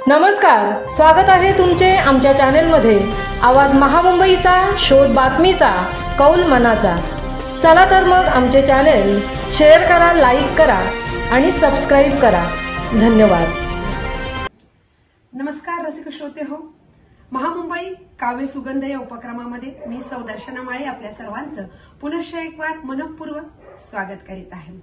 नमस्कार, स्वागत आहे तुमचे आमच्या चॅनलमध्ये। आवाज महामुंबईचा, शोध बातमीचा, कौल मनाचा। चला तर मग आमचे चॅनल शेअर करा, लाईक करा आणि सबस्क्राइब करा। धन्यवाद। नमस्कार रसिक श्रोते हो, महामुंबई काव्य सुगंध या उपक्रमामध्ये मी सौ दर्शना माळे आपल्या सर्वांचं पुनश्च एक वार मनपूर्वक स्वागत करीत आहे।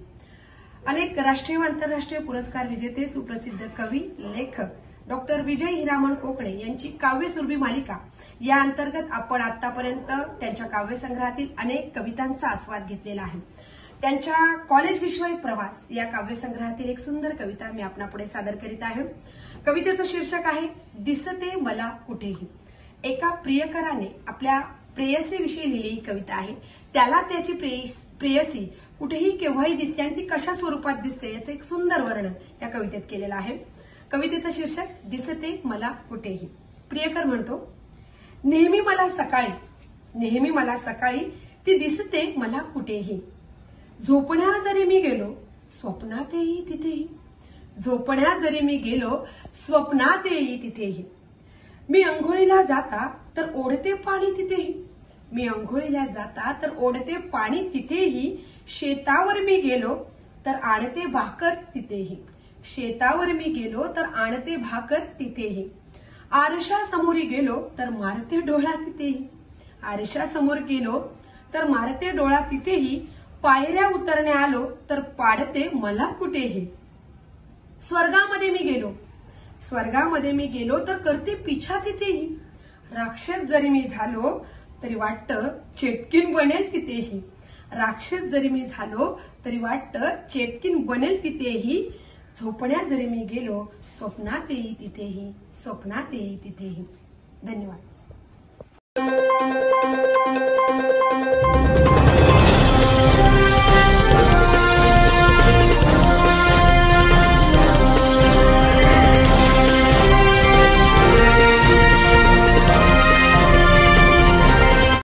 अनेक राष्ट्रीय व आंतरराष्ट्रीय पुरस्कार विजेते सुप्रसिद्ध कवी लेखक डॉक्टर विजय हिरामण कोकणे यांची काव्यसुरभी मालिका या अंतर्गत आपण आतापर्यंत त्यांच्या काव्यसंग्रहातील अनेक कवितांचा आस्वाद घेतलेला आहे। त्यांच्या कॉलेज विश्वय प्रवास या काव्यसंग्रहातील एक सुंदर कविता मी आपणापुढे सादर करीत आहे। कवितेचं शीर्षक आहे दिसते मला कुठेही। एका प्रियकराने आपल्या प्रेयसीविषयी लिहिलेली कविता आहे। त्याला त्याची प्रेयसी कुठेही केव्हाही दिसते आणि ती कशा स्वरूपात दिसते याचं एक सुंदर वर्णन या कवितेत केलेलं आहे। कवितेचं शीर्षक दिसते मला कुठेही। प्रियकर म्हणतो, नेहमी मला सकाळी ती दिसते मला कुठेही। झोपण्यात जरी मी गेलो स्वप्नात येई तिथेही। झोपण्यात जरी मी गेलो स्वप्नात येई तिथेही। मी अंघोळीला जाता तर ओढते पाणी तिथेही। मी अंघोळीला जाता तर ओढते पाणी तिथेही। शेतावर मी गेलो तर आणते भाकर तिथेही। शेतावर मी गेलो तर आणते भाकर तिथेही। आरशासमोर गेलो तर मारते डोळा तिथेही। आरशासमोर गेलो तर मारते डोळा तिथेही। पायऱ्या उतरण्या आलो तर पाडते मला कुठेही। स्वर्गामध्ये मी गेलो तर करते पिछा तिथेही। राक्षस जरी मी झालो तरी वाटतं चेटकीन बनेल तिथेही। राक्षस जरी मी झालो तरी वाटतं चेटकीन बनेल तिथेही। झोपण्यात जरी मी गेलो स्वप्नात येई तिथेही। स्वप्नात येई तिथेही। धन्यवाद।